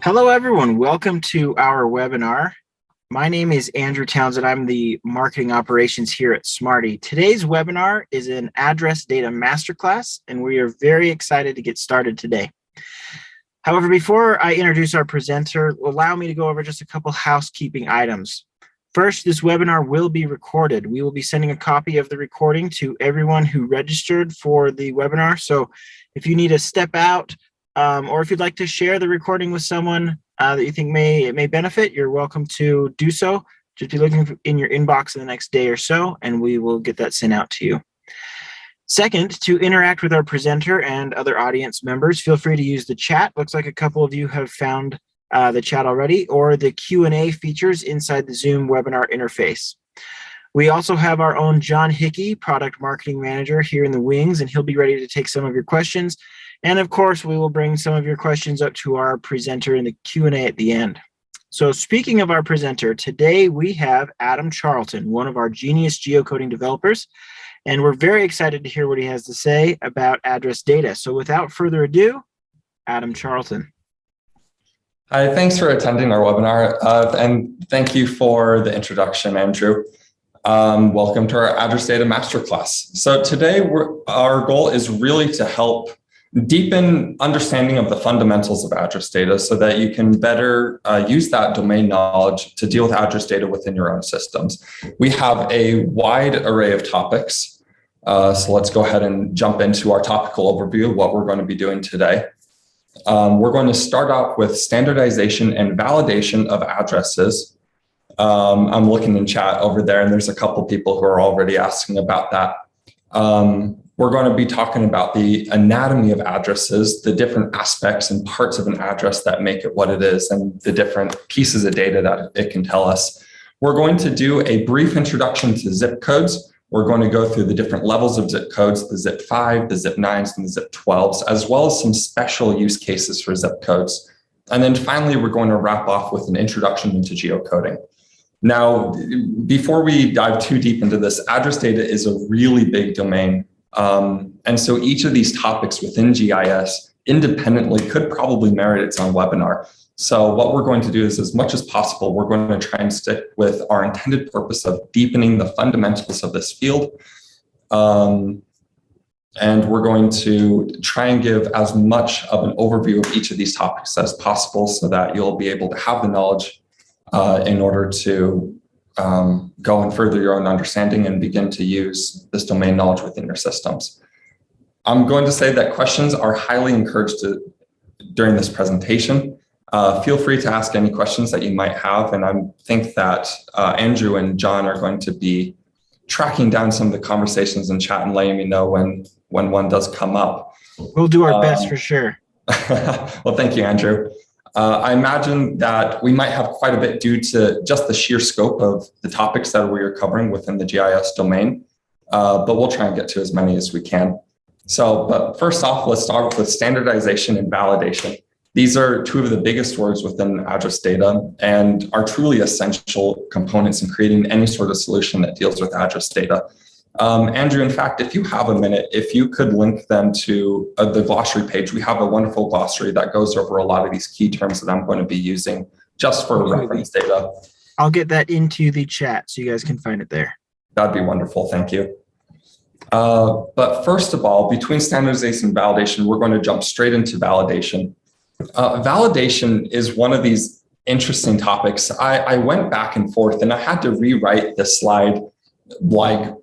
Hello, everyone. Welcome to our webinar. My name is Andrew Townsend. I'm the marketing operations here at Smarty. Today's webinar is an address data masterclass, and we are very excited to get started today. However, before I introduce our presenter, allow me to go over just a couple housekeeping items. First, this webinar will be recorded. We will be sending a copy of the recording to everyone who registered for the webinar. So if you need to step out, or if you'd like to share the recording with someone that you think it may benefit, you're welcome to do so. Just be looking in your inbox in the next day or so, and we will get that sent out to you. Second, to interact with our presenter and other audience members, feel free to use the chat. Looks like a couple of you have found the chat already, or the Q&A features inside the Zoom webinar interface. We also have our own John Hickey, Product Marketing Manager, here in the wings, and he'll be ready to take some of your questions. And of course, we will bring some of your questions up to our presenter in the Q&A at the end. So speaking of our presenter, today we have Adam Charlton, one of our genius geocoding developers, and we're very excited to hear what he has to say about address data. So without further ado, Adam Charlton. Hi, thanks for attending our webinar, and thank you for the introduction, Andrew. Welcome to our Address Data Masterclass. So today, our goal is really to help deepen understanding of the fundamentals of address data so that you can better use that domain knowledge to deal with address data within your own systems. We have a wide array of topics. So let's go ahead and jump into our topical overview of what we're going to be doing today. We're going to start off with standardization and validation of addresses. I'm looking in chat over there, and there's a couple people who are already asking about that. We're going to be talking about the anatomy of addresses, the different aspects and parts of an address that make it what it is, and the different pieces of data that it can tell us. We're going to do a brief introduction to zip codes. We're going to go through the different levels of zip codes, the ZIP9, the ZIP9s, and the ZIP11s, as well as some special use cases for zip codes. And then finally, we're going to wrap off with an introduction into geocoding. Now, before we dive too deep into this, address data is a really big domain. And so each of these topics within GIS independently could probably merit its own webinar. So what we're going to do is, as much as possible, we're going to try and stick with our intended purpose of deepening the fundamentals of this field. And we're going to try and give as much of an overview of each of these topics as possible so that you'll be able to have the knowledge in order to go and further your own understanding and begin to use this domain knowledge within your systems. I'm going to say that questions are highly encouraged during this presentation. Feel free to ask any questions that you might have, and I think that Andrew and John are going to be tracking down some of the conversations in chat and letting me know when one does come up. We'll do our best for sure. Well, thank you, Andrew. I imagine that we might have quite a bit due to just the sheer scope of the topics that we are covering within the GIS domain, but we'll try and get to as many as we can. So, but first off, let's start with standardization and validation. These are two of the biggest words within address data and are truly essential components in creating any sort of solution that deals with address data. Andrew, in fact, if you have a minute, if you could link them to the glossary page, we have a wonderful glossary that goes over a lot of these key terms that I'm going to be using just for reference data. I'll get that into the chat so you guys can find it there. That'd be wonderful. Thank you. But first of all, between standardization and validation, we're going to jump straight into validation. Validation is one of these interesting topics. I went back and forth and I had to rewrite this slide like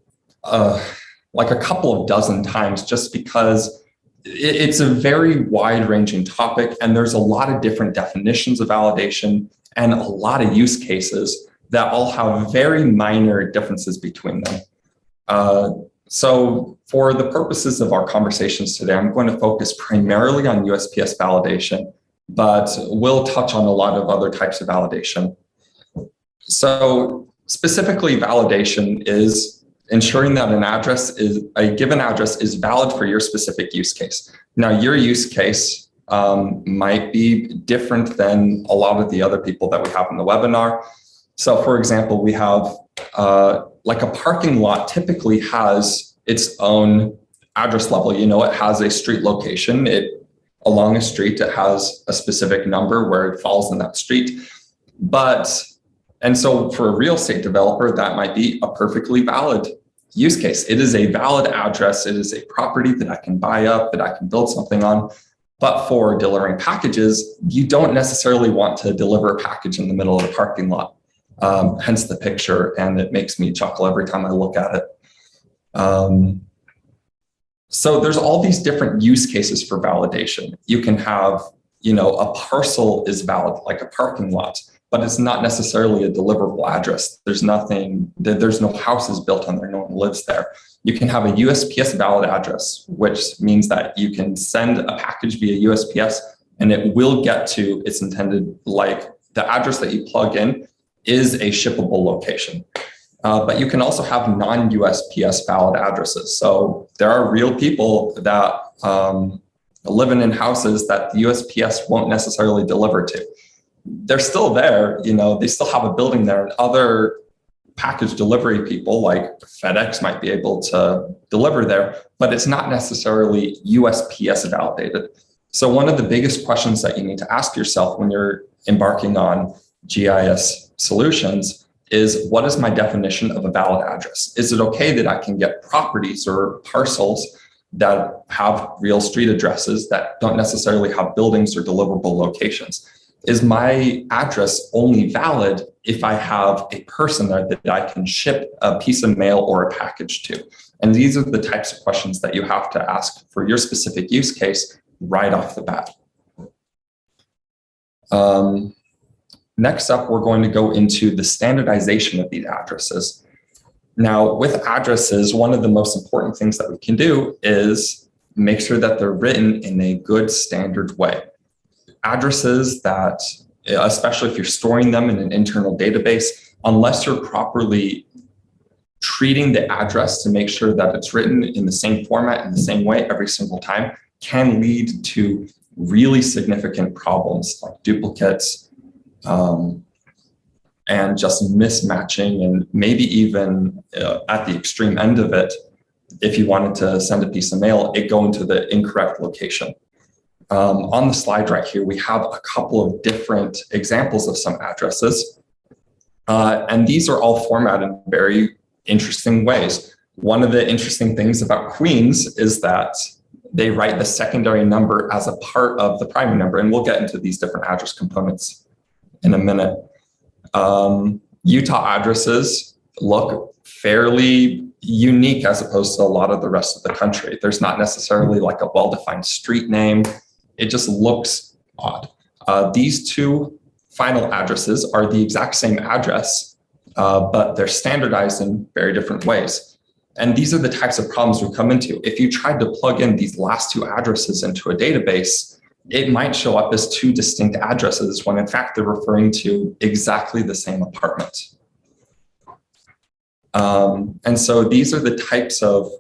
a couple of dozen times just because it's a very wide-ranging topic and there's a lot of different definitions of validation and a lot of use cases that all have very minor differences between them. So for the purposes of our conversations today, I'm going to focus primarily on USPS validation, but we'll touch on a lot of other types of validation. So specifically, validation is ensuring that a given address is valid for your specific use case. Now, your use case might be different than a lot of the other people that we have in the webinar. So for example, we have like a parking lot typically has its own address level. You know, it has a street location. It along a street, it has a specific number where it falls in that street. And so for a real estate developer, that might be a perfectly valid use case. It is a valid address. It is a property that I can buy up, that I can build something on. But for delivering packages, you don't necessarily want to deliver a package in the middle of a parking lot. Hence the picture, and it makes me chuckle every time I look at it. So there's all these different use cases for validation. You can have, a parcel is valid, like a parking lot, but it's not necessarily a deliverable address. There's no houses built on there, no one lives there. You can have a USPS valid address, which means that you can send a package via USPS and it will get to its intended, like the address that you plug in is a shippable location. But you can also have non-USPS valid addresses. So there are real people that living in houses that the USPS won't necessarily deliver to. They're still there, they still have a building there, and other package delivery people like FedEx might be able to deliver there, but it's not necessarily USPS validated. So one of the biggest questions that you need to ask yourself when you're embarking on GIS solutions is, what is my definition of a valid address? Is it okay that I can get properties or parcels that have real street addresses that don't necessarily have buildings or deliverable locations? Is my address only valid if I have a person there that I can ship a piece of mail or a package to? And these are the types of questions that you have to ask for your specific use case right off the bat. Next up, we're going to go into the standardization of these addresses. Now, with addresses, one of the most important things that we can do is make sure that they're written in a good standard way. Addresses that, especially if you're storing them in an internal database, unless you're properly treating the address to make sure that it's written in the same format in the same way every single time, can lead to really significant problems like duplicates and just mismatching, and maybe even at the extreme end of it, if you wanted to send a piece of mail, it go into the incorrect location. On the slide right here, we have a couple of different examples of some addresses. And these are all formatted in very interesting ways. One of the interesting things about Queens is that they write the secondary number as a part of the primary number. And we'll get into these different address components in a minute. Utah addresses look fairly unique as opposed to a lot of the rest of the country. There's not necessarily like a well-defined street name. It just looks odd. These two final addresses are the exact same address, but they're standardized in very different ways. And these are the types of problems we come into. If you tried to plug in these last two addresses into a database, it might show up as two distinct addresses when in fact they're referring to exactly the same apartment. And so these are the types of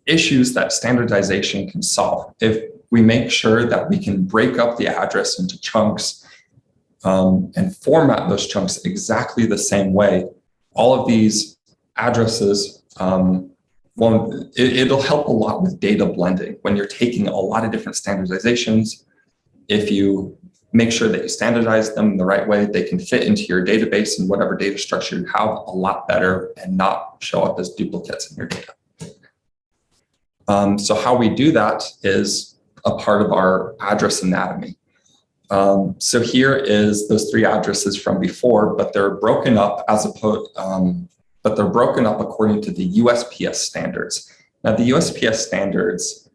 issues that standardization can solve. If we make sure that we can break up the address into chunks and format those chunks exactly the same way, all of these addresses, it'll help a lot with data blending. When you're taking a lot of different standardizations, if you make sure that you standardize them in the right way, they can fit into your database and whatever data structure you have a lot better and not show up as duplicates in your data. So how we do that is a part of our address anatomy. So here is those three addresses from before, but they're broken up according to the USPS standards. Now, the USPS standards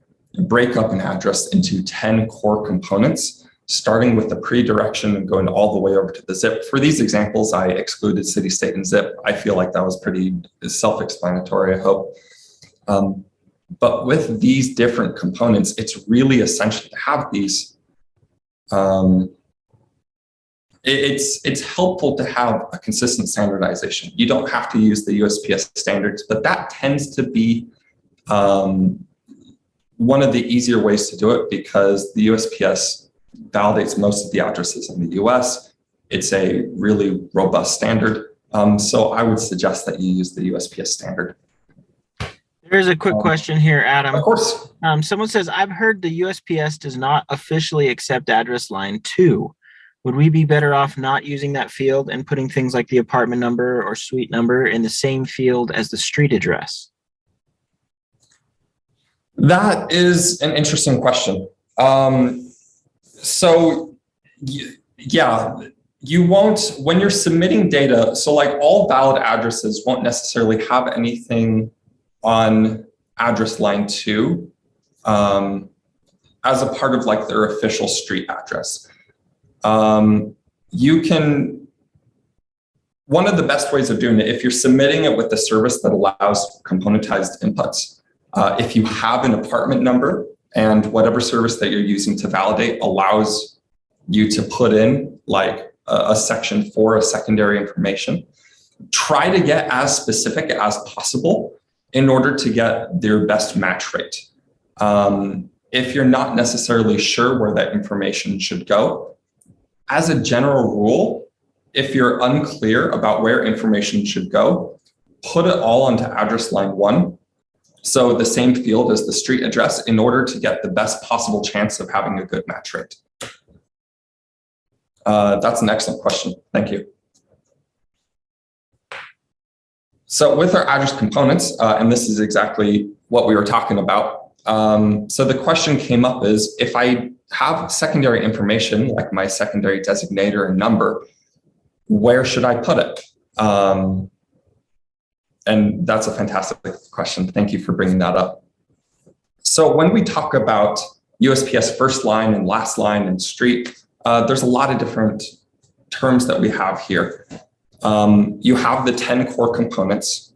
break up an address into 10 core components, starting with the pre-direction and going all the way over to the zip. For these examples, I excluded city, state, and zip. I feel like that was pretty self-explanatory, I hope. But with these different components, it's really essential to have these. It's helpful to have a consistent standardization. You don't have to use the USPS standards, but that tends to be one of the easier ways to do it because the USPS validates most of the addresses in the US. It's a really robust standard. So I would suggest that you use the USPS standard. There's a quick question here, Adam. Of course. Someone says, I've heard the USPS does not officially accept address line 2. Would we be better off not using that field and putting things like the apartment number or suite number in the same field as the street address? That is an interesting question. Yeah, you won't, when you're submitting data, so like all valid addresses won't necessarily have anything on address line 2 as a part of like their official street address. You can, one of the best ways of doing it, if you're submitting it with a service that allows componentized inputs, if you have an apartment number and whatever service that you're using to validate allows you to put in like a section for a secondary information, try to get as specific as possible in order to get their best match rate. If you're not necessarily sure where that information should go, as a general rule, if you're unclear about where information should go, put it all onto address line 1. So the same field as the street address in order to get the best possible chance of having a good match rate. That's an excellent question. Thank you. So with our address components, and this is exactly what we were talking about. So the question came up is, if I have secondary information, like my secondary designator and number, where should I put it? And that's a fantastic question. Thank you for bringing that up. So when we talk about USPS first line and last line and street, there's a lot of different terms that we have here. You have the 10 core components,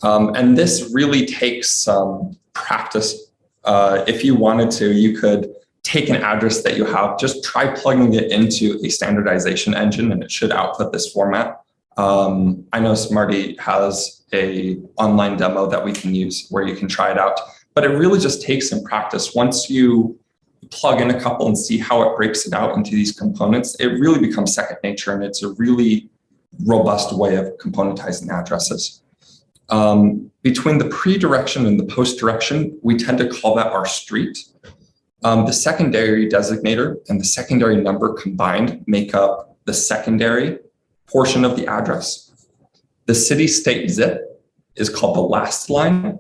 and this really takes some practice. If you wanted to, you could take an address that you have, just try plugging it into a standardization engine, and it should output this format. I know Smarty has a online demo that we can use where you can try it out, but it really just takes some practice. Once you plug in a couple and see how it breaks it out into these components, it really becomes second nature, and it's a really robust way of componentizing addresses. Between the pre-direction and the post-direction, we tend to call that our street. The secondary designator and the secondary number combined make up the secondary portion of the address. The city state zip is called the last line.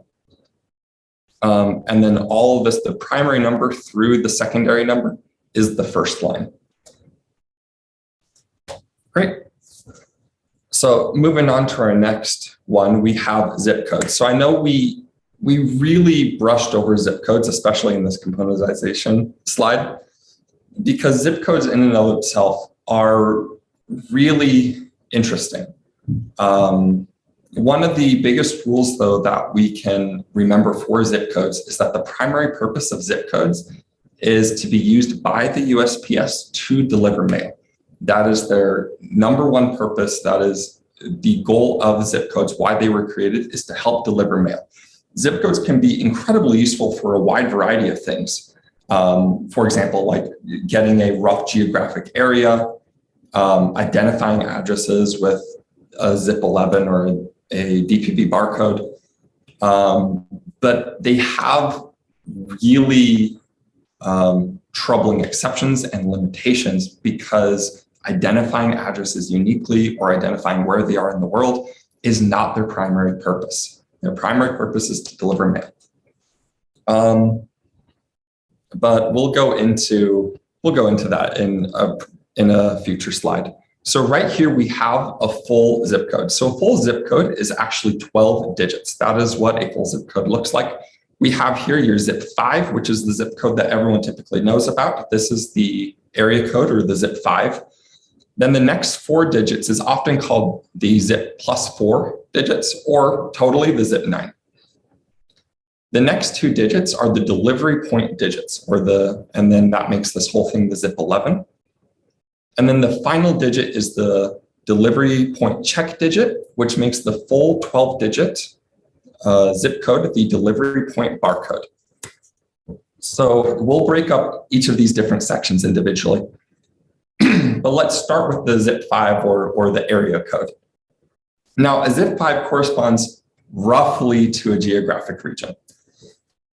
And then all of this, the primary number through the secondary number is the first line. Great. So moving on to our next one, we have zip codes. So I know we really brushed over zip codes, especially in this componentization slide, because zip codes in and of itself are really interesting. One of the biggest rules, though, that we can remember for zip codes is that the primary purpose of zip codes is to be used by the USPS to deliver mail. That is their number one purpose. That is the goal of zip codes. Why they were created is to help deliver mail. Zip codes can be incredibly useful for a wide variety of things. For example, like getting a rough geographic area, identifying addresses with a ZIP11 or a DPV barcode. But they have really troubling exceptions and limitations because identifying addresses uniquely or identifying where they are in the world is not their primary purpose. Their primary purpose is to deliver mail. But we'll go into that in a future slide. So right here we have a full zip code. So a full zip code is actually 12 digits. That is what a full zip code looks like. We have here your ZIP5, which is the zip code that everyone typically knows about. This is the area code, or the ZIP5. Then the next 4 digits is often called the ZIP plus 4 digits, or totally the ZIP9. The next 2 digits are the delivery point digits, and then that makes this whole thing the ZIP11. And then the final digit is the delivery point check digit, which makes the full 12-digit zip code the delivery point barcode. So we'll break up each of these different sections individually. But let's start with the ZIP5 or the area code. Now, a ZIP5 corresponds roughly to a geographic region.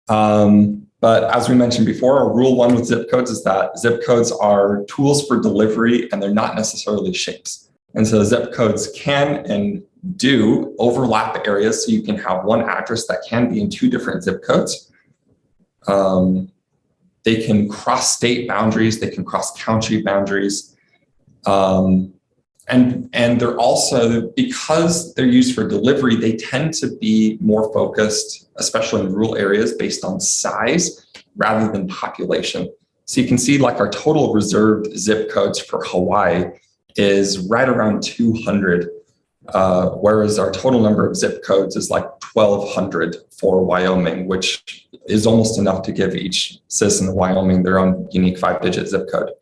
But as we mentioned before, rule one with zip codes is that zip codes are tools for delivery and they're not necessarily shapes. And so zip codes can and do overlap areas, so you can have one address that can be in two different zip codes. They can cross state boundaries, they can cross county boundaries. And they're also, because they're used for delivery, they tend to be more focused, especially in rural areas, based on size rather than population. So you can see like our total reserved zip codes for Hawaii is right around 200, whereas our total number of zip codes is like 1,200 for Wyoming, which is almost enough to give each citizen of Wyoming their own unique 5-digit zip code.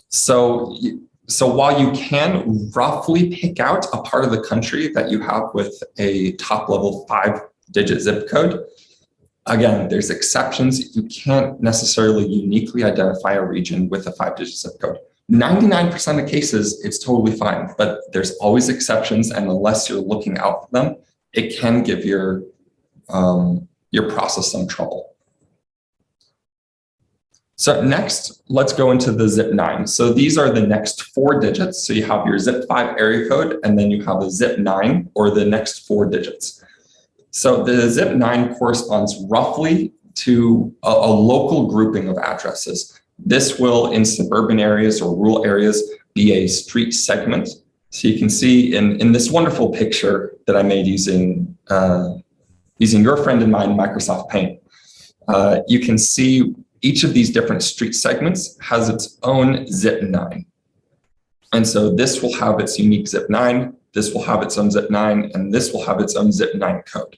So while you can roughly pick out a part of the country that you have with a top level 5-digit zip code, again, there's exceptions. You can't necessarily uniquely identify a region with a 5-digit zip code. 99% of cases, it's totally fine, but there's always exceptions, and unless you're looking out for them, it can give your process some trouble. So next, let's go into the ZIP9. So these are the next 4 digits. So you have your ZIP5 area code, and then you have a ZIP9, or the next 4 digits. So the ZIP9 corresponds roughly to a local grouping of addresses. This will, in suburban areas or rural areas, be a street segment. So you can see in this wonderful picture that I made using your friend and mine, Microsoft Paint, you can see each of these different street segments has its own ZIP9. And so this will have its unique ZIP9, this will have its own ZIP9, and this will have its own ZIP9 code.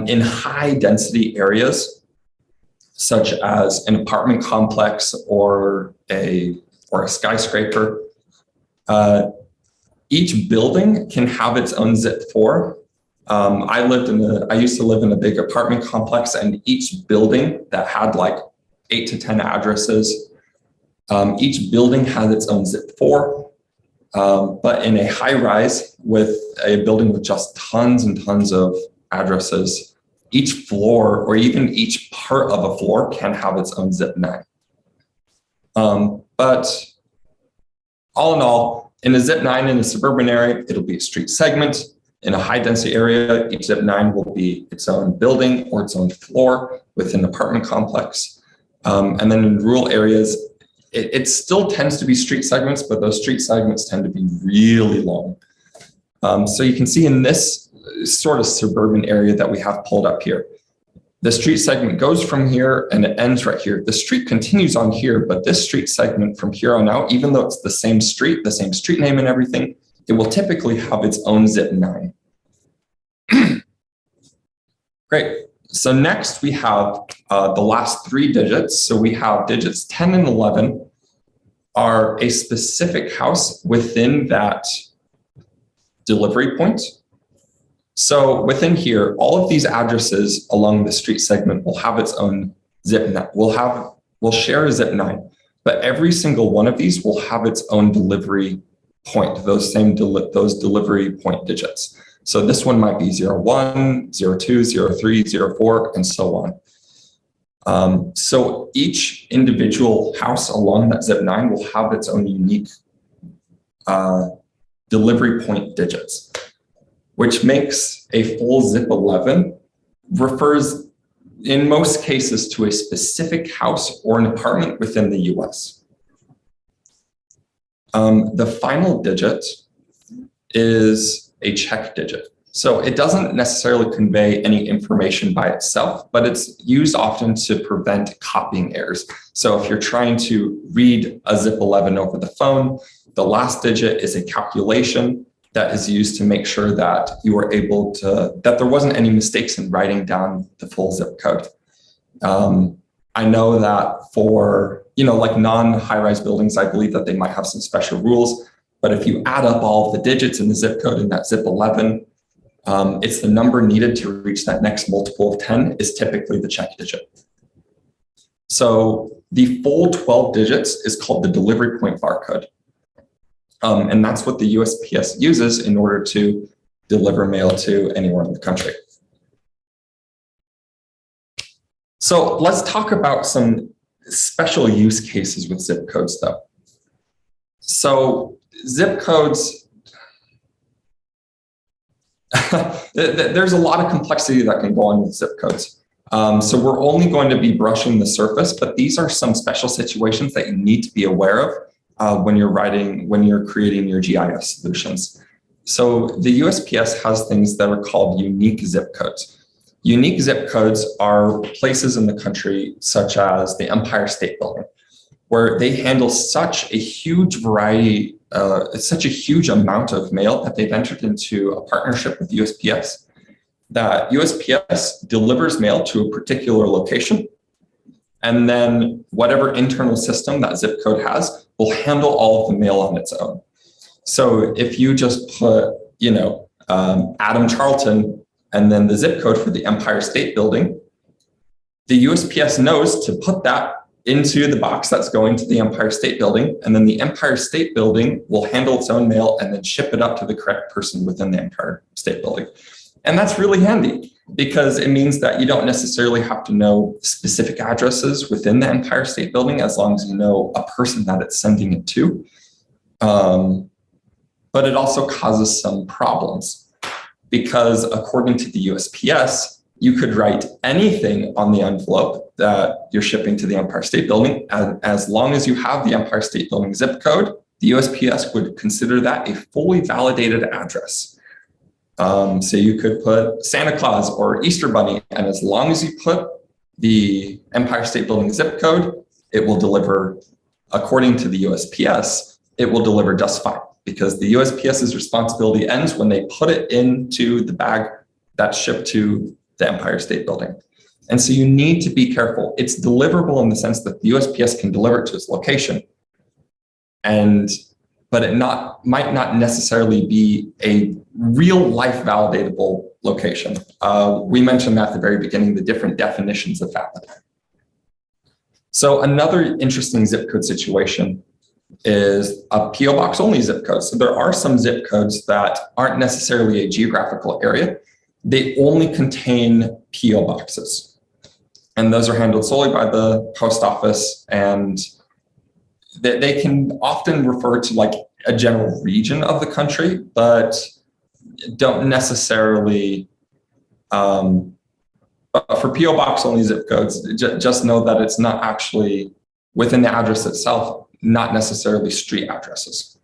In high density areas, such as an apartment complex or a skyscraper, each building can have its own ZIP4. I used to live in a big apartment complex, and each building that had like 8 to 10 addresses, each building has its own ZIP4. But in a high rise with a building with just tons and tons of addresses, each floor or even each part of a floor can have its own ZIP9. But all in all, in a ZIP9 in a suburban area, it'll be a street segment. In a high density area, each ZIP9 will be its own building or its own floor within an apartment complex. And then in rural areas, it still tends to be street segments, but those street segments tend to be really long. So you can see in this sort of suburban area that we have pulled up here, the street segment goes from here and it ends right here. The street continues on here, but this street segment from here on out, even though it's the same street name and everything, it will typically have its own ZIP9. Great. So next we have the last 3 digits. So we have digits 10 and 11 are a specific house within that delivery point. So within here, all of these addresses along the street segment will have its own ZIP9. We'll share a ZIP9, but every single one of these will have its own delivery point, those delivery point digits. So this one might be 01, 02, 03, 04, and so on. So each individual house along that ZIP9 will have its own unique delivery point digits, which makes a full ZIP11 refers in most cases to a specific house or an apartment within the US. The final digit is a check digit. So it doesn't necessarily convey any information by itself, but it's used often to prevent copying errors. So if you're trying to read a ZIP11 over the phone, the last digit is a calculation that is used to make sure that you were able to, that there wasn't any mistakes in writing down the full zip code. I know that for, like non-high-rise buildings, I believe that they might have some special rules, but if you add up all of the digits in the zip code in that ZIP11, it's the number needed to reach that next multiple of 10 is typically the check digit. So the full 12 digits is called the delivery point barcode. And that's what the USPS uses in order to deliver mail to anywhere in the country. So let's talk about some special use cases with zip codes, though. So zip codes, there's a lot of complexity that can go on with zip codes. So we're only going to be brushing the surface, but these are some special situations that you need to be aware of when you're creating your GIS solutions. So the USPS has things that are called unique zip codes. Unique zip codes are places in the country, such as the Empire State Building, where they handle such a huge variety, such a huge amount of mail that they've entered into a partnership with USPS, that USPS delivers mail to a particular location, and then whatever internal system that zip code has will handle all of the mail on its own. So if you just put, Adam Charlton and then the zip code for the Empire State Building, the USPS knows to put that into the box that's going to the Empire State Building, and then the Empire State Building will handle its own mail and then ship it up to the correct person within the Empire State Building. And that's really handy because it means that you don't necessarily have to know specific addresses within the Empire State Building as long as you know a person that it's sending it to. But it also causes some problems because according to the USPS, you could write anything on the envelope that you're shipping to the Empire State Building. As long as you have the Empire State Building zip code, the USPS would consider that a fully validated address. So you could put Santa Claus or Easter Bunny, and as long as you put the Empire State Building zip code, it will deliver, according to the USPS, it will deliver just fine because the USPS's responsibility ends when they put it into the bag that's shipped to the Empire State Building. And so you need to be careful. It's deliverable in the sense that the USPS can deliver it to its location, but it might not necessarily be a real life validatable location. We mentioned at the very beginning, the different definitions of valid. So another interesting zip code situation is a PO box only zip code. So there are some zip codes that aren't necessarily a geographical area. They only contain PO boxes. And those are handled solely by the post office, and they can often refer to like a general region of the country, but don't necessarily, for PO box only zip codes, just know that it's not actually within the address itself, not necessarily street addresses.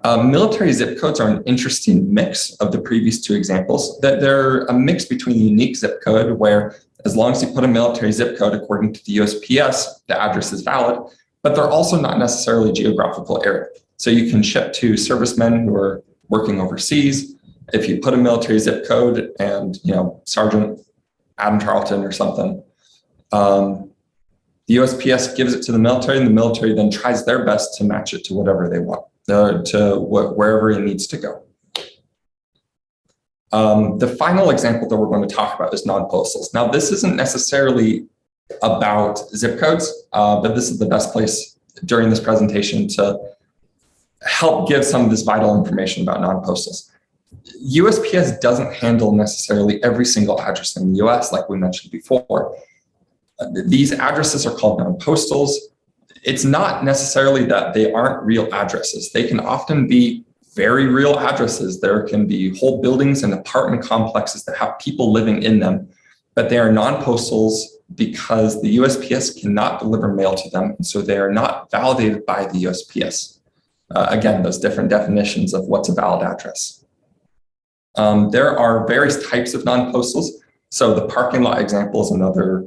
Military zip codes are an interesting mix of the previous two examples. That they're a mix between a unique zip code, where as long as you put a military zip code according to the USPS, the address is valid, but they're also not necessarily geographical area. So you can ship to servicemen who are working overseas. If you put a military zip code and, Sergeant Adam Charlton or something, the USPS gives it to the military, and the military then tries their best to match it to whatever they want, wherever it needs to go. The final example that we're going to talk about is non-postals. Now, this isn't necessarily about zip codes, but this is the best place during this presentation to help give some of this vital information about non-postals. USPS doesn't handle necessarily every single address in the US, like we mentioned before. These addresses are called non-postals. It's not necessarily that they aren't real addresses. They can often be very real addresses. There can be whole buildings and apartment complexes that have people living in them, but they are non-postals because the USPS cannot deliver mail to them, and so they are not validated by the USPS. Again, those different definitions of what's a valid address. There are various types of non-postals. So the parking lot example is another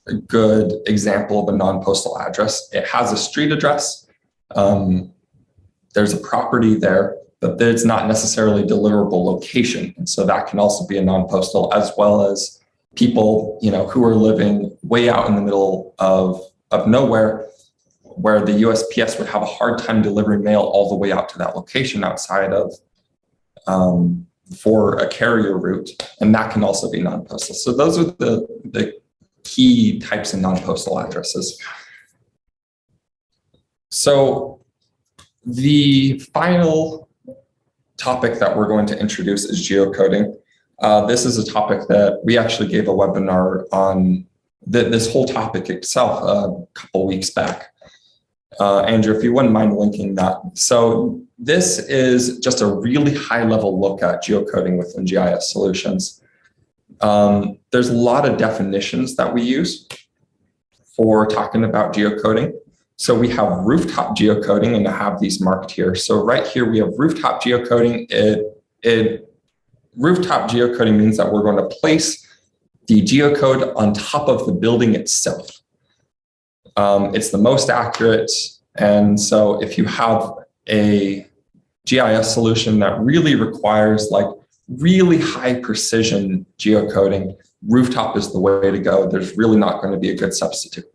a good example of a non-postal address. It has a street address. There's a property there, but it's not necessarily a deliverable location. And so that can also be a non-postal, as well as people, who are living way out in the middle of nowhere, where the USPS would have a hard time delivering mail all the way out to that location outside of for a carrier route, and that can also be non-postal. So those are the key types of non-postal addresses. So The final topic that we're going to introduce is geocoding. This is a topic that we actually gave a webinar on this whole topic itself a couple weeks back. Andrew, if you wouldn't mind linking that. So this is just a really high-level look at geocoding within GIS solutions. There's a lot of definitions that we use for talking about geocoding. So we have rooftop geocoding, and I have these marked here. So right here we have rooftop geocoding. Rooftop geocoding means that we're going to place the geocode on top of the building itself. It's the most accurate. And so if you have a GIS solution that really requires like really high precision geocoding, rooftop is the way to go. There's really not going to be a good substitute.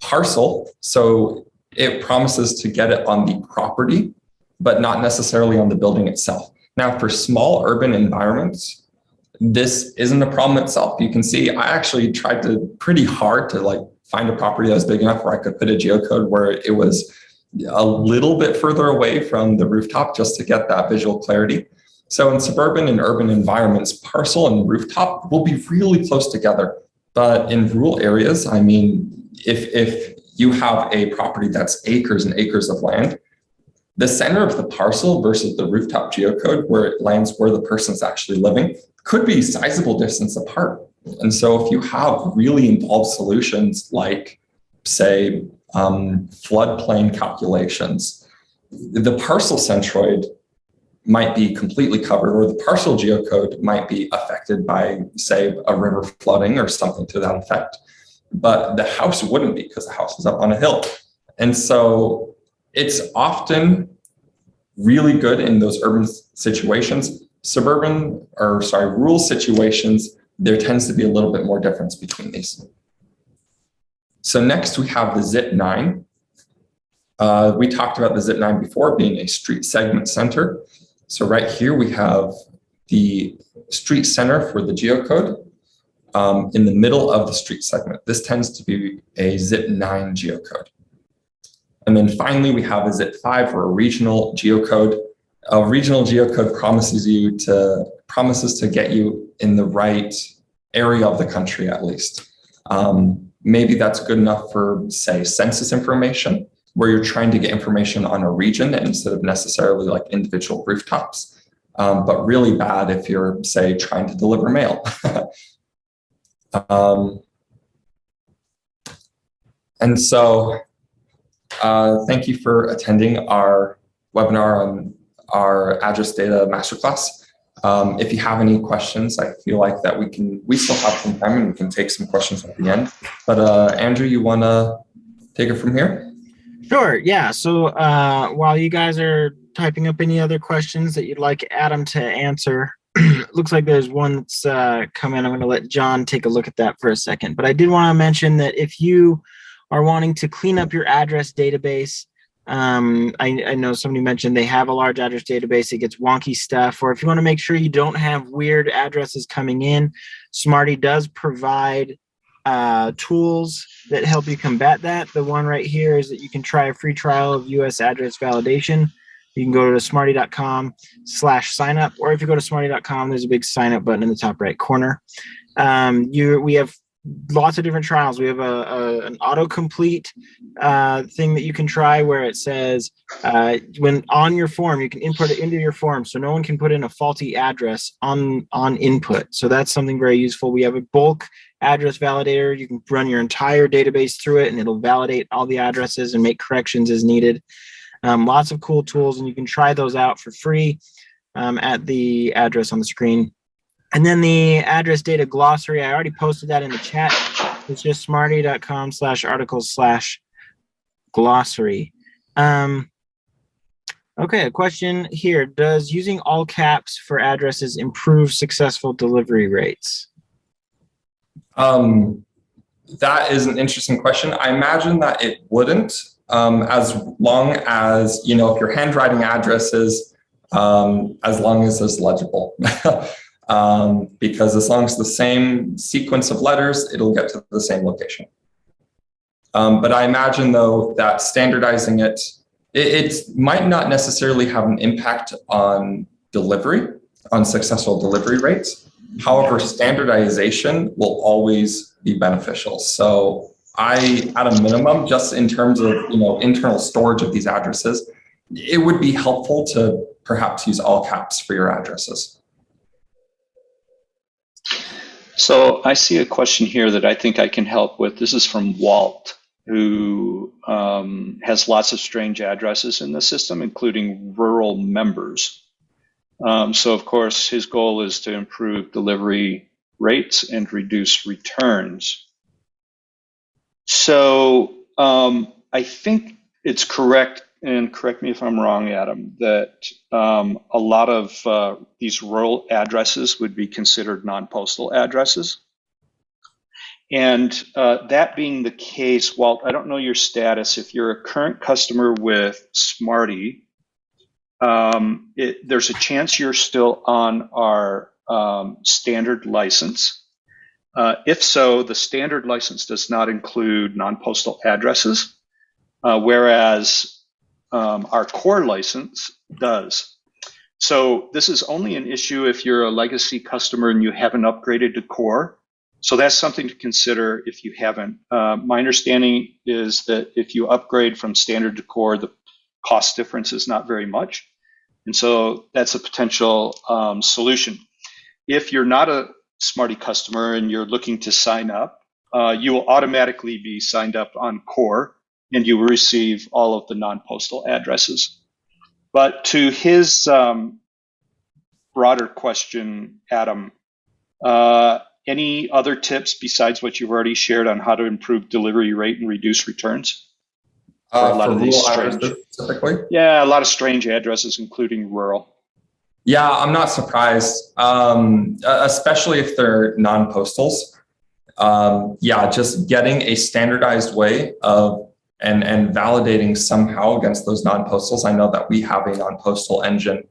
Parcel, so it promises to get it on the property, but not necessarily on the building itself. Now, for small urban environments, this isn't a problem itself. You can see I actually tried pretty hard to like find a property that was big enough where I could put a geocode where it was a little bit further away from the rooftop just to get that visual clarity. So in suburban and urban environments, parcel and rooftop will be really close together. But in rural areas, I mean, if you have a property that's acres and acres of land, the center of the parcel versus the rooftop geocode where it lands where the person's actually living could be sizable distance apart. And so if you have really involved solutions like, say, floodplain calculations, the parcel centroid might be completely covered, or the parcel geocode might be affected by, say, a river flooding or something to that effect. But the house wouldn't be because the house is up on a hill. And so it's often really good in those urban situations. Rural situations, there tends to be a little bit more difference between these. So next we have the ZIP9. We talked about the ZIP9 before being a street segment center. So right here we have the street center for the geocode in the middle of the street segment. This tends to be a ZIP9 geocode. And then finally, we have a ZIP5 or a regional geocode. A regional geocode promises to get you in the right area of the country, at least. Maybe that's good enough for, say, census information, where you're trying to get information on a region instead of necessarily like individual rooftops, but really bad if you're, say, trying to deliver mail. And so thank you for attending our webinar on our address data masterclass. If you have any questions, I feel like that we still have some time and we can take some questions at the end. But Andrew, you want to take it from here? Sure, yeah. So while you guys are typing up any other questions that you'd like Adam to answer, looks like there's one that's come in. I'm going to let John take a look at that for a second. But I did want to mention that if you are wanting to clean up your address database, I know somebody mentioned they have a large address database, it gets wonky stuff, or if you want to make sure you don't have weird addresses coming in, Smarty does provide tools that help you combat that. The one right here is that you can try a free trial of US address validation. You can go to smarty.com/signup, or if you go to smarty.com, there's a big sign up button in the top right corner. We have lots of different trials. We have an autocomplete thing that you can try where it says when on your form, you can input it into your form so no one can put in a faulty address on input. So that's something very useful. We have a bulk address validator. You can run your entire database through it and it'll validate all the addresses and make corrections as needed. Lots of cool tools, and you can try those out for free at the address on the screen. And then the address data glossary, I already posted that in the chat. It's just smarty.com/articles/glossary. Okay, a question here. Does using all caps for addresses improve successful delivery rates? That is an interesting question. I imagine that it wouldn't, as long as, if you're handwriting addresses, as long as it's legible. Because as long as the same sequence of letters, it'll get to the same location. But I imagine, though, that standardizing it it might not necessarily have an impact on successful delivery rates. However, standardization will always be beneficial. So at a minimum, just in terms of internal storage of these addresses, it would be helpful to perhaps use all caps for your addresses. So I see a question here that I think I can help with. This is from Walt, who has lots of strange addresses in the system, including rural members. So of course, his goal is to improve delivery rates and reduce returns. So I think it's correct, and correct me if I'm wrong, Adam, that a lot of these rural addresses would be considered non-postal addresses. And that being the case, Walt, I don't know your status. If you're a current customer with Smarty, there's a chance you're still on our standard license. If so, the standard license does not include non-postal addresses, whereas our core license does. So this is only an issue if you're a legacy customer and you haven't upgraded to core. So that's something to consider if you haven't. My understanding is that if you upgrade from standard to core, the cost difference is not very much. And so that's a potential solution. If you're not a Smarty customer and you're looking to sign up, you will automatically be signed up on core, and you will receive all of the non-postal addresses. But to his broader question, Adam, any other tips besides what you've already shared on how to improve delivery rate and reduce returns? For a lot of these strange, specifically? Yeah, a lot of strange addresses, including rural. Yeah, I'm not surprised, especially if they're non-postals. Yeah, just getting a standardized way of and validating somehow against those non-postals. I know that we have a non-postal engine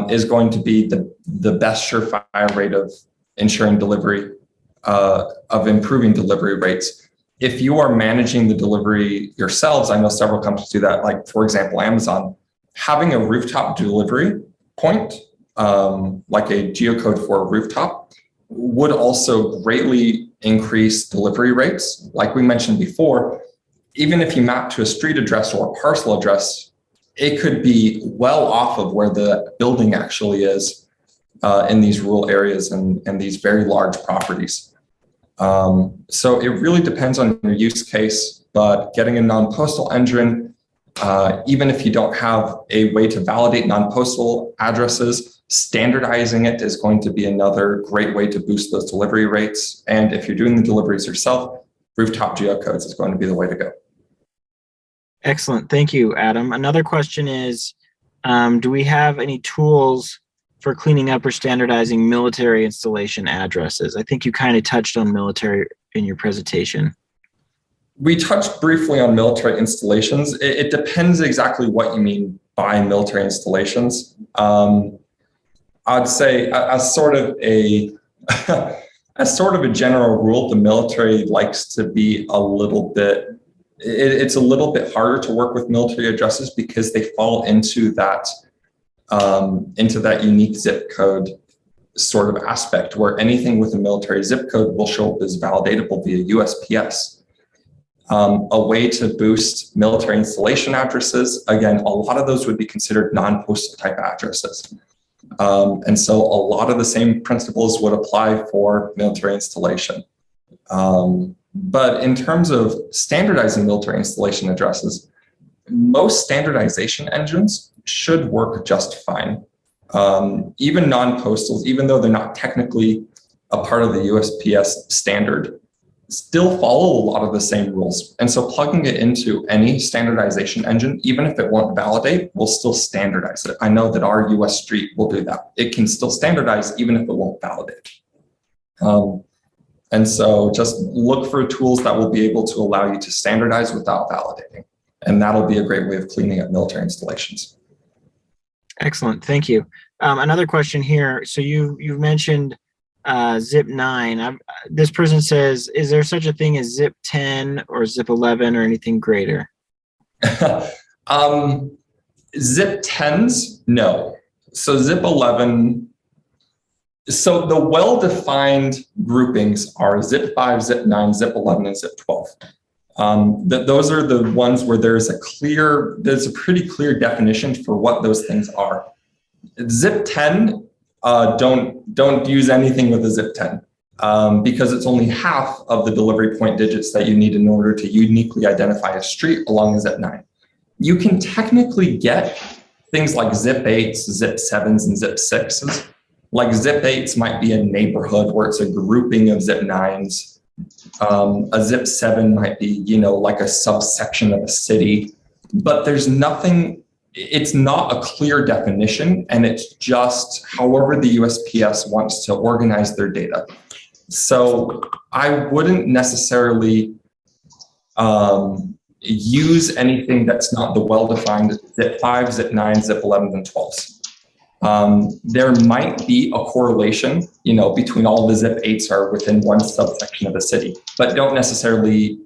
is going to be the best surefire rate of ensuring delivery, of improving delivery rates. If you are managing the delivery yourselves, I know several companies do that, like for example, Amazon, having a rooftop delivery point, like a geocode for a rooftop, would also greatly increase delivery rates. Like we mentioned before, even if you map to a street address or a parcel address, it could be well off of where the building actually is in these rural areas and these very large properties. So it really depends on your use case, but getting a non-postal engine, even if you don't have a way to validate non-postal addresses, standardizing it is going to be another great way to boost those delivery rates. And if you're doing the deliveries yourself, rooftop geocodes is going to be the way to go. Excellent. Thank you, Adam. Another question is, do we have any tools for cleaning up or standardizing military installation addresses? I think you kind of touched on military in your presentation. We touched briefly on military installations. It depends exactly what you mean by military installations. I'd say as sort of a general rule, the military likes to be a little bit, it's a little bit harder to work with military addresses because they fall into that unique zip code sort of aspect where anything with a military zip code will show up as validatable via USPS. A way to boost military installation addresses, again, a lot of those would be considered non-postal type addresses. And so a lot of the same principles would apply for military installation. But in terms of standardizing military installation addresses, most standardization engines should work just fine. Even non-postals, even though they're not technically a part of the USPS standard, still follow a lot of the same rules. And so plugging it into any standardization engine, even if it won't validate, will still standardize it. I know that our US Street will do that. It can still standardize even if it won't validate. And so just look for tools that will be able to allow you to standardize without validating. And that'll be a great way of cleaning up military installations. Excellent, thank you. Another question here. So you've mentioned ZIP9. This person says, is there such a thing as ZIP10 or ZIP11 or anything greater? ZIP10s, no. So ZIP11, so the well-defined groupings are ZIP5, ZIP9, ZIP11, and ZIP12. Those are the ones where there's a pretty clear definition for what those things are. ZIP10, don't use anything with a ZIP10 because it's only half of the delivery point digits that you need in order to uniquely identify a street along a ZIP9. You can technically get things like ZIP8s, ZIP7s, and ZIP6s. Like ZIP8s might be a neighborhood where it's a grouping of ZIP9s. A ZIP7 might be, like a subsection of a city, but there's nothing, it's not a clear definition, and it's just however the USPS wants to organize their data. So I wouldn't necessarily use anything that's not the well-defined ZIP5, ZIP9, ZIP11, and 12s. There might be a correlation, between all the ZIP8s are within one subsection of a city, but don't necessarily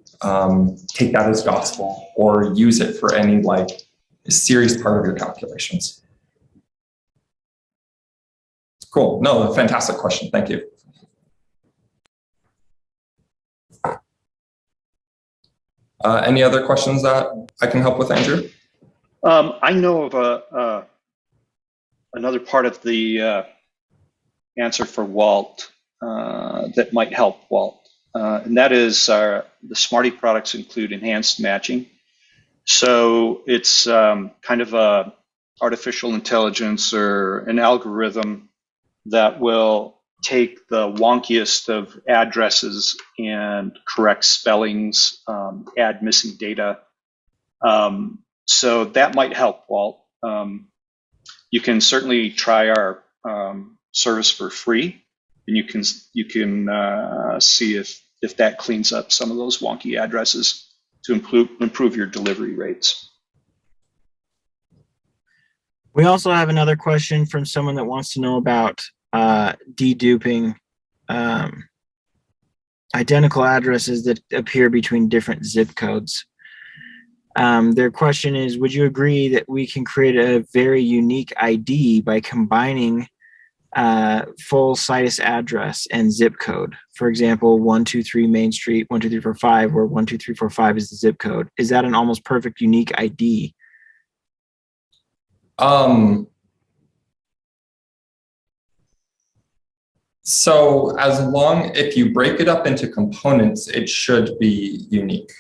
take that as gospel or use it for any serious part of your calculations. Cool. No, fantastic question. Thank you. Any other questions that I can help with, Andrew? I know of another part of the answer for Walt that might help Walt, and that is the Smarty products include enhanced matching. So it's kind of a artificial intelligence or an algorithm that will take the wonkiest of addresses and correct spellings, add missing data. So that might help, Walt. You can certainly try our service for free, and you can see if that cleans up some of those wonky addresses to improve your delivery rates. We also have another question from someone that wants to know about deduping identical addresses that appear between different zip codes. Their question is, would you agree that we can create a very unique ID by combining full situs address and zip code? For example, 123 Main Street, 12345, where 12345 is the zip code. Is that an almost perfect unique ID? So if you break it up into components, it should be unique,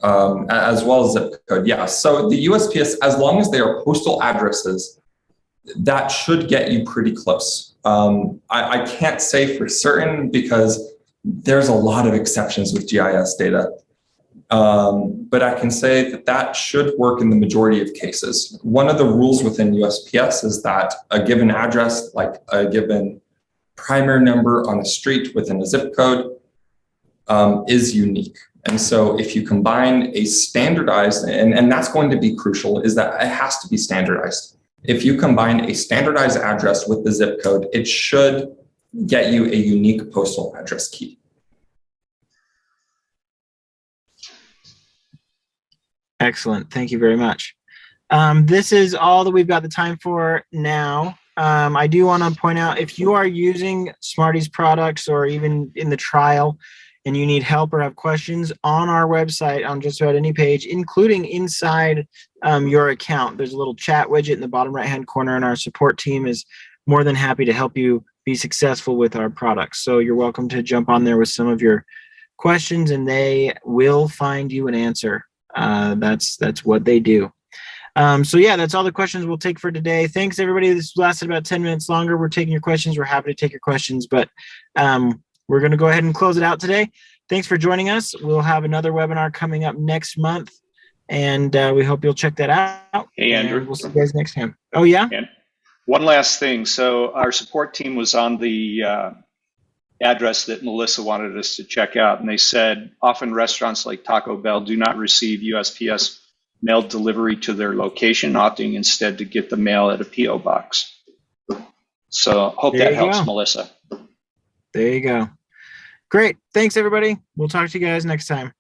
as well as zip code. Yeah, so the USPS, as long as they are postal addresses, that should get you pretty close. I can't say for certain because there's a lot of exceptions with GIS data. But I can say that should work in the majority of cases. One of the rules within USPS is that a given address, like a given primary number on a street within a zip code, is unique. And so if you combine a standardized, and that's going to be crucial, is that it has to be standardized. If you combine a standardized address with the zip code, it should get you a unique postal address key. Excellent. Thank you very much. This is all that we've got the time for now. I do want to point out, if you are using Smarty's products or even in the trial and you need help or have questions, on our website, on just about any page, including inside your account, there's a little chat widget in the bottom right-hand corner, and our support team is more than happy to help you be successful with our products. So you're welcome to jump on there with some of your questions, and they will find you an answer. That's what they do. So yeah, that's all the questions we'll take for today. Thanks everybody. This lasted about 10 minutes longer. We're taking your questions. We're happy to take your questions, but we're going to go ahead and close it out today. Thanks for joining us. We'll have another webinar coming up next month, and we hope you'll check that out. Hey, Andrew. We'll see you guys next time. Oh yeah. And one last thing. So our support team was on the address that Melissa wanted us to check out, and they said often restaurants like Taco Bell do not receive USPS mail delivery to their location, opting instead to get the mail at a PO box. So hope that helps, Melissa. There you go. Great. Thanks everybody. We'll talk to you guys next time.